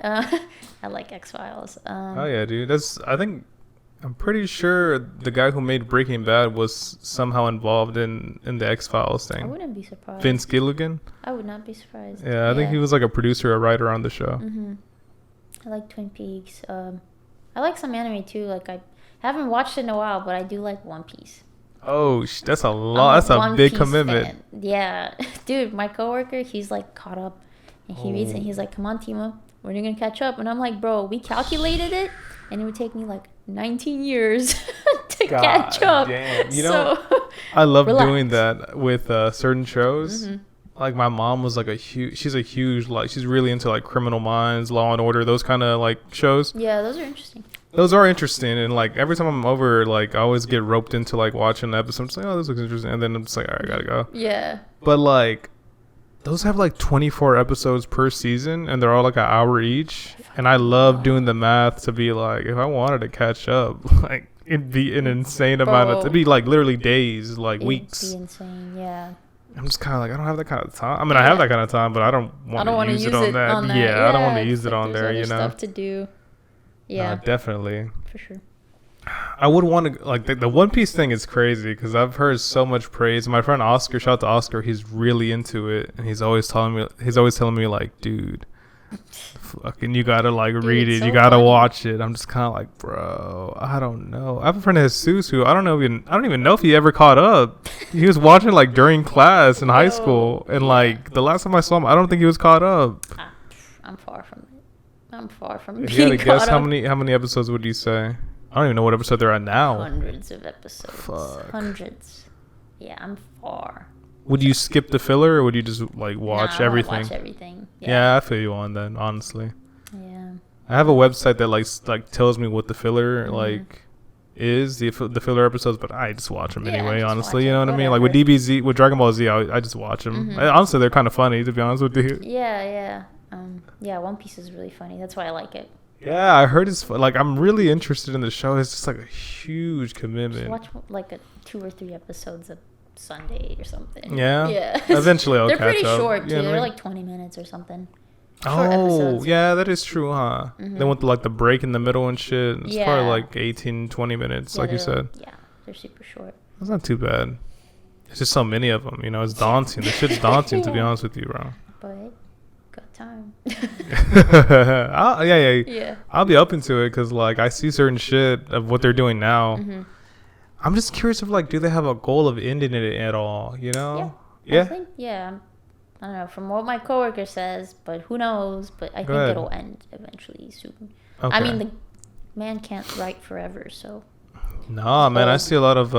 I like X-Files. Oh yeah, dude. I'm pretty sure the guy who made Breaking Bad was somehow involved in the X-Files thing. I wouldn't be surprised. Vince Gilligan? I would not be surprised. Yeah, I think he was like a producer, a writer on the show. I like Twin Peaks. I like some anime too. Like I haven't watched it in a while, but I do like One Piece. Oh, that's a lot. That's a big commitment. Fan. Yeah, dude, my coworker, he's like caught up, and he reads it. And he's like, "Come on, Timo, when are you gonna catch up?" And I'm like, "Bro, we calculated it, and it would take me like 19 years to catch up." Damn. You know, I love doing that with certain shows. Like my mom was like she's really into like Criminal Minds, Law and Order, those kind of like shows. Yeah, those are interesting. Those are interesting, and like every time I'm over, like I always get roped into like watching the episode. I'm just like, oh, this looks interesting, and then I'm just like, all right, I gotta go. Yeah. But like, those have like 24 episodes per season, and they're all like an hour each. And I love doing the math to be like, if I wanted to catch up, like it'd be an insane amount of. It'd be like literally days, like weeks. It'd be insane, yeah. I'm just kind of like, I don't have that kind of time. I mean, I have that kind of time, but I don't want to use it on that. Yeah, I don't want to use it on there, you know. Stuff to do. Yeah. Definitely. For sure. I would want to, like, the One Piece thing is crazy because I've heard so much praise. My friend Oscar, shout out to Oscar, he's really into it, and he's always telling me like, dude, fucking, you gotta like read it, so you gotta watch it. I'm just kind of like, bro, I don't know. I have a friend Jesus who I don't even know if he ever caught up. He was watching like during class in high school, and like the last time I saw him, I don't think he was caught up. I'm far from it. I'm far from being caught up. If you had to guess, how many episodes would you say? I don't even know what episode they're at now. Hundreds of episodes. Fuck. Hundreds. Yeah, I'm far. Would you skip the filler, or would you just like watch everything? Watch everything. Yeah, I feel you on that, honestly. Yeah. I have a website that like tells me what the filler like is, the filler episodes, but I just watch them anyway. Honestly, you know what I mean? Like with DBZ, with Dragon Ball Z, I just watch them. Honestly, they're kind of funny, to be honest with you. Yeah. One Piece is really funny. That's why I like it. Yeah, I heard it's like I'm really interested in the show. It's just like a huge commitment. Just watch like 2 or 3 episodes a Sunday or something. Yeah. Eventually, I'll catch up. They're pretty short too. They're like 20 minutes or something. Short episodes. Yeah, that is true, huh? Then with the break in the middle and shit, it's probably like 18, 20 minutes, like you said. Yeah, they're super short. That's not too bad. It's just so many of them, you know. It's daunting. The shit's daunting, to be honest with you, bro. But got time. Yeah. I'll be open to it because like I see certain shit of what they're doing now. I'm just curious if like, do they have a goal of ending it at all? You know? Yeah. I think, I don't know, from what my coworker says, but who knows? But I think it'll end eventually soon. Okay. I mean, the man can't write forever, so. Nah, man, I see a lot of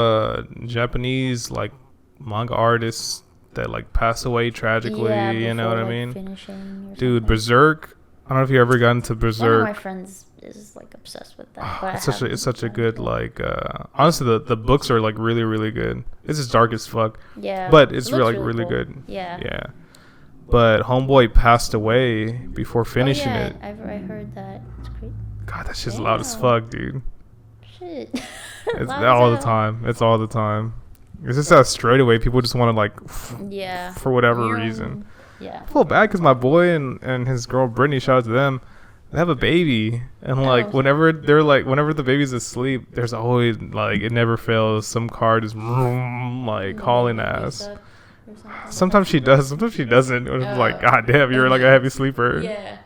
Japanese like manga artists that like pass away tragically. You know what I mean? Dude, Berserk. I don't know if you ever got into Berserk. One of my friends is like obsessed with that. But it's such a good like. Honestly, the books are like really really good. It's just dark as fuck. Yeah. But it's really cool. Good. Yeah. Yeah. But homeboy passed away before finishing it. I heard that. It's crazy. God, that shit's loud as fuck, dude. Shit. It's all the time. It's all the time. It's just that straight away people just want to like, for whatever reason. Yeah. I feel bad because my boy and his girl Brittany, shout out to them, they have a baby, and like whenever the baby's asleep, there's always like it never fails. Some car just like hauling ass. Sometimes she does, sometimes she doesn't. It's like, god damn, you're like a heavy sleeper. Yeah.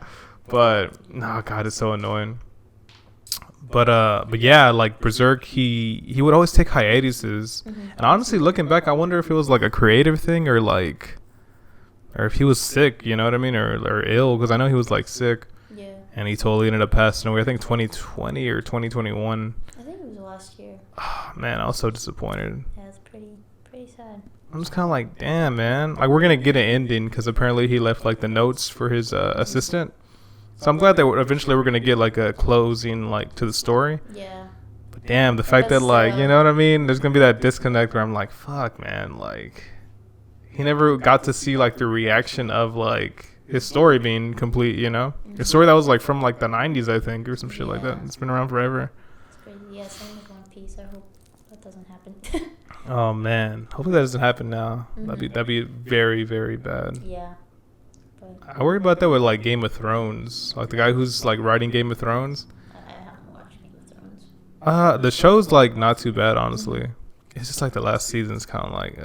But no, god, it's so annoying. But yeah, like Berserk, he would always take hiatuses, and honestly, looking back, I wonder if it was like a creative thing or if he was sick, you know what I mean, or ill, because I know he was like sick. Yeah. And he totally ended up passing away. I think 2020 or 2021. I think it was a last year. Oh, man, I was so disappointed. Yeah, it's pretty sad. I'm just kind of like, damn, man. Like, we're going to get an ending because apparently he left, like, the notes for his assistant. So I'm glad that eventually we're going to get, like, a closing, like, to the story. Yeah. But damn, the fact that, like, you know what I mean? There's going to be that disconnect where I'm like, fuck, man. Like, he never got to see, like, the reaction of, like, his story being complete, you know? A story that was, like, from, like, the 90s, I think, or some shit like that. It's been around forever. It's crazy. Yeah, same with One Piece. I hope that doesn't happen. Oh, man. Hopefully that doesn't happen now. That'd be very, very bad. Yeah. But I worry about that with, like, Game of Thrones. Like, the guy who's, like, writing Game of Thrones. I haven't watched Game of Thrones. The show's, like, not too bad, honestly. It's just, like, the last season's kind of, like,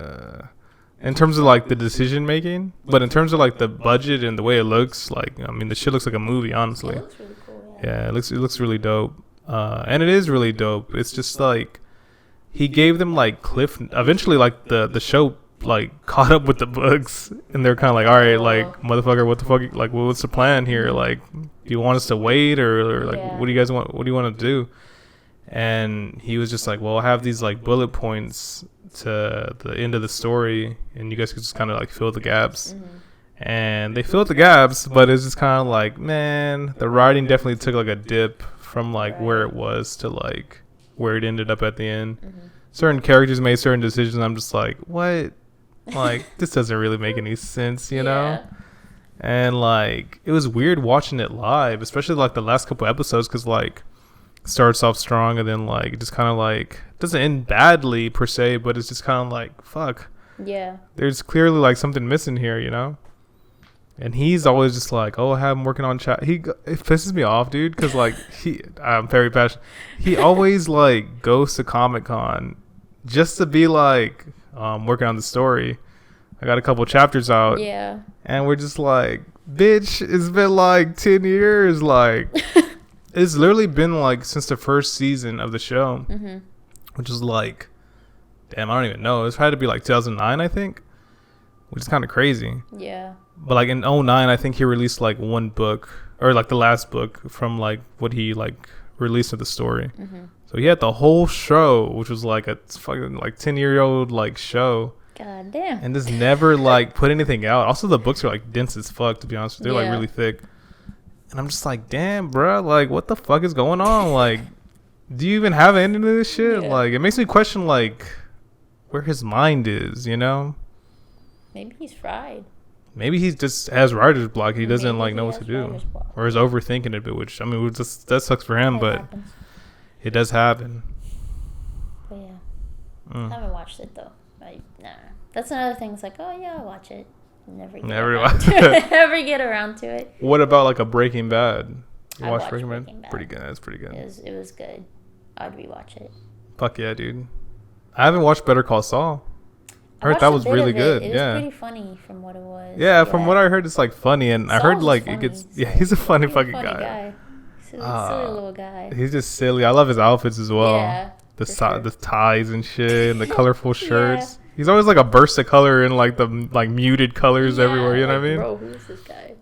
in terms of, like, the decision-making. But in terms of, like, the budget and the way it looks, like, I mean, the shit looks like a movie, honestly. It looks really cool, Yeah, it looks really dope. And it is really dope. It's just, like, he gave them, like, eventually, like, the show, like, caught up with the books. And they're kind of like, all right, like, motherfucker, what the fuck, like, what's the plan here? Like, do you want us to wait? Or like, what do you guys want? What do you want to do? And he was just like, well, I have these, like, bullet points to the end of the story, and you guys could just kind of, like, fill the gaps. And they filled the gaps, but it's just kind of like, man, the writing definitely took, like, a dip from, like, where it was to, like, where it ended up at the end. Certain characters made certain decisions. I'm just like, what? Like, this doesn't really make any sense, you know? And, like, it was weird watching it live, especially, like, the last couple episodes, because, like, it starts off strong and then, like, it just kind of, like, doesn't end badly per se, but it's just kind of like, fuck. Yeah. There's clearly, like, something missing here, you know? And he's always just like, oh, I have him working on chat. It pisses me off, dude, because, like, I'm very passionate. He always, like, goes to Comic-Con just to be like, working on the story. I got a couple chapters out. Yeah. And we're just like, bitch, it's been, like, 10 years. Like, it's literally been, like, since the first season of the show, which is, like, damn, I don't even know. It's had to be, like, 2009, I think, which is kind of crazy. Yeah. But, like, in 2009, I think he released, like, one book, or, like, the last book from, like, what he, like, released of the story. So he had the whole show, which was, like, a fucking, like, 10-year-old, like, show. God damn. And just never, like, put anything out. Also, the books are, like, dense as fuck, to be honest. They're, like, really thick. And I'm just like, damn, bro, like, what the fuck is going on? Like, do you even have any of this shit? Like, it makes me question, like, where his mind is, you know? Maybe he's fried. Maybe he just has writer's block. He doesn't, like, know what to do. Or is overthinking it a bit, which, I mean, that sucks for him, but it does happen. But, yeah. I haven't watched it, though. Nah. That's another thing. It's like, oh, yeah, I'll watch it. Never get around to it. What about, like, a Breaking Bad? You watched Breaking Bad? Pretty good. That's pretty good. It was good. I'd rewatch it. Fuck yeah, dude. I haven't watched Better Call Saul. I heard that was really good. It was pretty funny from what it was. Yeah, from what I heard, it's, like, funny. And I heard, like, it gets... Yeah, he's a funny fucking guy. He's a silly little guy. He's just silly. I love his outfits as well. Yeah. The ties and shit and the colorful shirts. He's always, like, a burst of color and, like, the, like, muted colors everywhere. You know what I mean? Bro, who's this guy?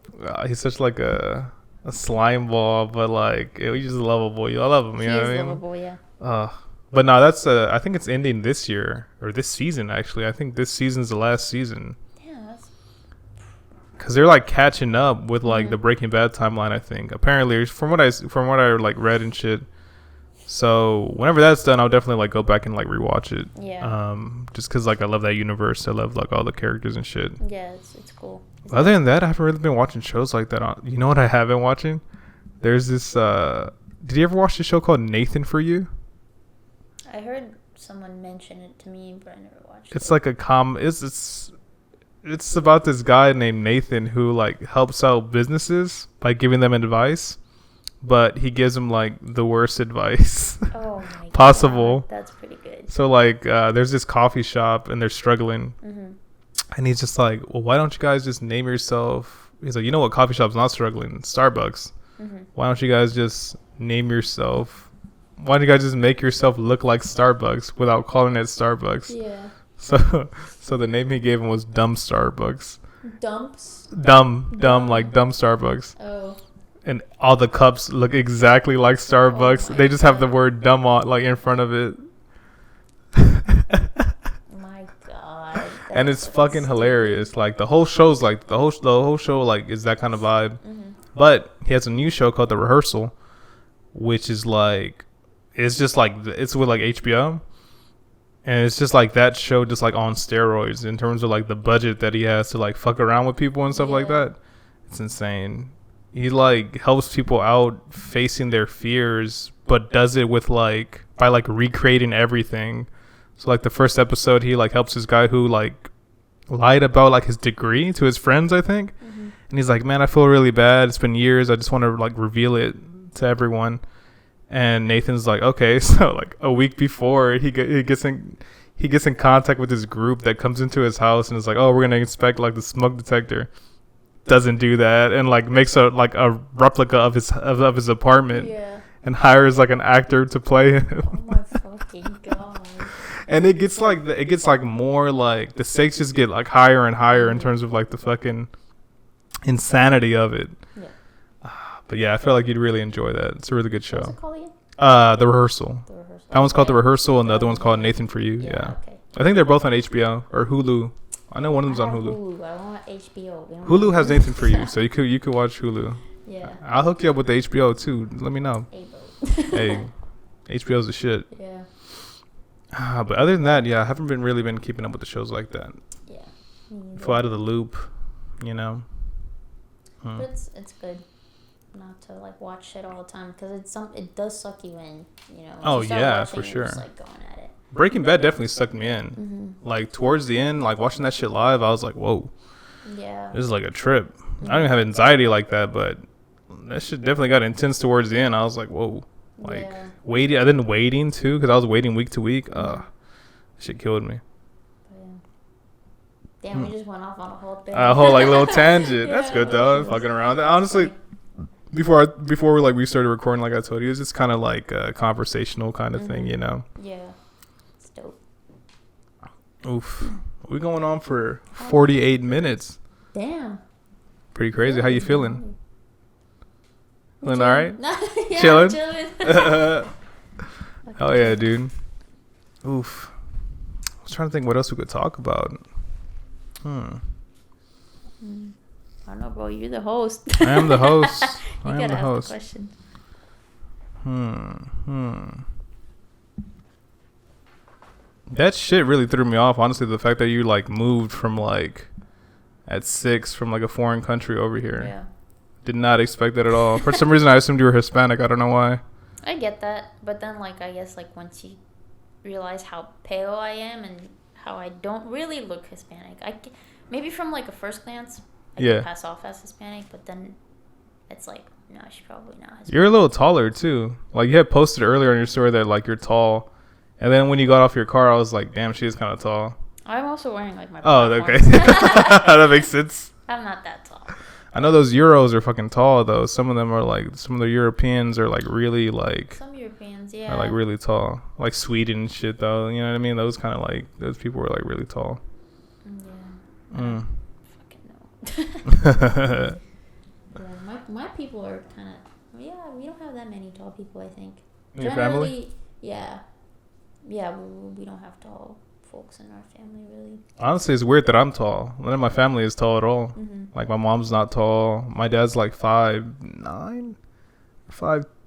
He's such, like, a slime ball, but, like, he's just lovable. I love him. You know what I mean? Lovable, yeah. But no, that's I think it's ending this year or this season. Actually, I think this season's the last season. Yeah. Because they're, like, catching up with, like, the Breaking Bad timeline. I think apparently from what I like read and shit. So whenever that's done, I'll definitely, like, go back and, like, rewatch it. Yeah. Just because, like, I love that universe. I love, like, all the characters and shit. Yeah, it's cool. Other than that, I haven't really been watching shows like that. You know what I have been watching? There's this. Did you ever watch the show called Nathan For You? I heard someone mention it to me, but I never watched it. It's like a it's about this guy named Nathan who, like, helps out businesses by giving them advice, but he gives them, like, the worst advice possible. God, that's pretty good. So, like, there's this coffee shop and they're struggling, and he's just like, well, why don't you guys just name yourself? He's like, you know what coffee shop's not struggling? Starbucks. Why don't you guys just name yourself? Why don't you guys just make yourself look like Starbucks without calling it Starbucks? Yeah. So the name he gave him was Dumb Starbucks. Dumps? Dumb, like dumb Starbucks. Oh. and all the cups look exactly like Starbucks. They just have the word "dumb" on like in front of it. My God. And it's fucking hilarious. Like the whole show's like the whole show like is that kind of vibe. But he has a new show called The Rehearsal, which is like it's just like it's with like HBO. And it's just like that show just like on steroids in terms of like the budget that he has to like fuck around with people and stuff like that. It's insane. He like helps people out facing their fears, but does it with like by like recreating everything. So like the first episode, he like helps this guy who like lied about like his degree to his friends, I think. And he's like, man, I feel really bad. It's been years. I just want to like reveal it to everyone. And Nathan's like, okay. So like a week before, he gets in contact with this group that comes into his house and is like, oh, we're gonna inspect like the smoke detector. Doesn't do that and like makes a replica of his apartment and hires like an actor to play him. Oh my fucking God. And it gets like more like the stakes just get like higher and higher in terms of like the fucking insanity of it. But yeah, I feel like you'd really enjoy that. It's a really good show. What's it called again? The Rehearsal. That one's called The Rehearsal, and the other one's called Nathan for You. Yeah. Okay. I think they're both on HBO or Hulu. I know one of them's on Hulu. I want HBO. Hulu has Nathan for You, so you could watch Hulu. Yeah. I'll hook you up with the HBO too. Let me know. Hey, HBO's the shit. Yeah. But other than that, yeah, I haven't really been keeping up with the shows like that. Yeah. Fly out of the loop, you know. But it's good not to like watch shit all the time because it does suck you in, you know. Oh yeah, for sure. Just, like, going at it. Breaking Bad definitely sucked me in. Like towards the end, like watching that shit live, I was like, whoa. Yeah. This is like a trip. I don't even have anxiety like that, but that shit definitely got intense towards the end. I was like, whoa. Like waiting, I didn't waiting too because I was waiting week to week. Shit killed me. Damn, we just went off on a whole thing. A whole like little tangent. That's good though. Fucking around. Honestly, before we started recording, like I told you, it's just kind of like a conversational kind of thing, you know. Yeah, it's dope. Oof, we going on for 48 minutes. Damn. Pretty crazy. How you feeling? Feeling all right? Yeah, chilling. Chilling. Oh yeah, dude. Oof. I was trying to think what else we could talk about. I don't know, bro. You're the host. I am the host. You I am gotta the ask host. the question. That shit really threw me off. Honestly, the fact that you like moved from like at 6 from like a foreign country over here. Yeah. Did not expect that at all. For some reason, I assumed you were Hispanic. I don't know why. I get that, but then like I guess like once you realize how pale I am and how I don't really look Hispanic, maybe from like a first glance I can pass off as Hispanic, but then it's like no, she's probably not Hispanic. You're a little taller too. Like you had posted earlier in your story that like you're tall, and then when you got off your car, I was like, damn, she is kind of tall. I'm also wearing like my okay. That makes sense. I'm not that tall. I know those Euros are fucking tall though. Some of them are like, some of the Europeans are like really like. Some Europeans, yeah. Are like really tall, like Sweden and shit though. You know what I mean? Those kind of like those people were like really tall. Yeah. Fucking no. Yeah, my people are kind of we don't have that many tall people. I think. In your family? Yeah. We don't have tall folks in our family really. Honestly, it's weird that I'm tall. None of my family is tall at all. Like my mom's not tall. My dad's like 5'9",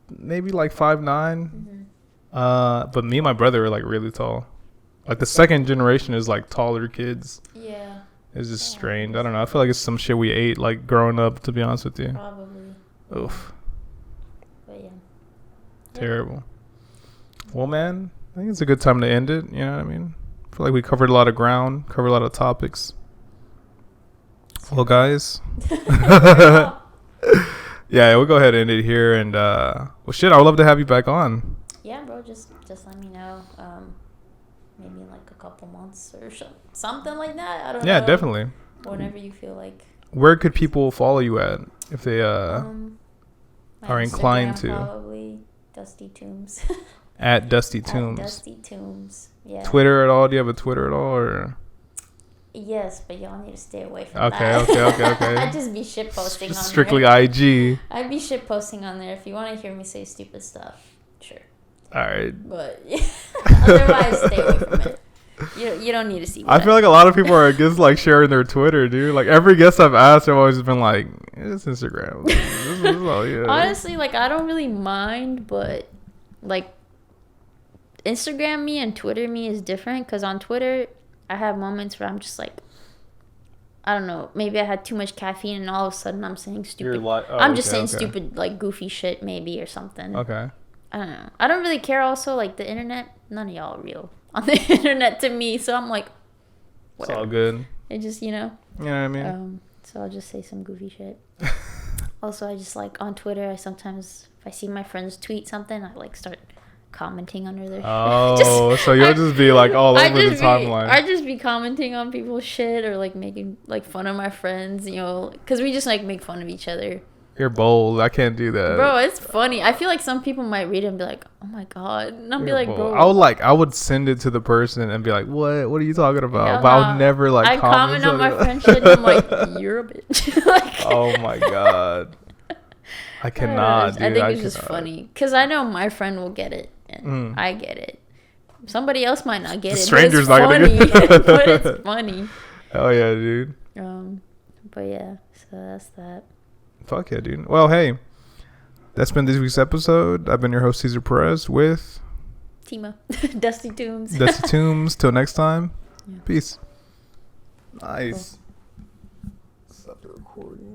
maybe like 5'9". But me and my brother are like really tall. Like the second generation is like taller kids. Yeah. It's just strange. I don't know. I feel like it's some shit we ate like growing up. To be honest with you. Probably. Oof. But yeah. Terrible. Well, man, I think it's a good time to end it. You know what I mean? I feel like we covered a lot of ground, covered a lot of topics. Well, guys. Yeah, we'll go ahead and end it here. And, well, shit, I would love to have you back on. Yeah, bro, just let me know. Maybe in like a couple months or something like that. I don't know. Yeah, definitely. Whenever you feel like. Where could people follow you at if they are inclined to? Probably DustyTombs. At DustyTombs. DustyTombs. Yeah. Twitter at all? Do you have a Twitter at all? Or? Yes, but y'all need to stay away from Okay, that. okay. I'd just be shit posting on Strictly there. IG. I'd be shit posting on there. If you want to hear me say stupid stuff, sure. All right. But otherwise, stay away from it. You don't need to see. I feel like a lot of people are against like sharing their Twitter, dude. Like every guest I've asked, I've always been like, it's Instagram. This is all, yeah. Honestly, like I don't really mind, but like Instagram me and Twitter me is different because on Twitter I have moments where I'm just like, I don't know, maybe I had too much caffeine and all of a sudden I'm saying stupid. I'm just saying stupid like goofy shit maybe or something. Okay. I don't know. I don't really care. Also, like the internet, none of y'all are real on the internet to me, so I'm like, whatever. It's all good. It just, You know what I mean? So I'll just say some goofy shit. Also, I just like on Twitter, I sometimes, if I see my friends tweet something, I like start commenting under their shit. So you'll just be like all over the timeline. I just be commenting on people's shit or like making like fun of my friends, you know, because we just like make fun of each other. You're bold. I can't do that. Bro, it's funny. I feel like some people might read it and be like, oh my God. And I'll be like, bold. bro. I would send it to the person and be like, what are you talking about? Hell but nah. I would never like I comment on my friend's shit and I'm like, you're a bitch. Like, oh my God. I cannot, dude. I think it's just funny. Because I know my friend will get it. And I get it. Somebody else might not get it. Stranger's but not it's gonna funny. get it. But it's funny. Oh yeah, dude. But yeah, so that's that. Fuck yeah, dude. Well, hey, that's been this week's episode. I've been your host, Cesar Perez, with Tima. DustyTombs. DustyTombs. Till next time. Yeah. Peace. Nice. Cool. Stop the recording.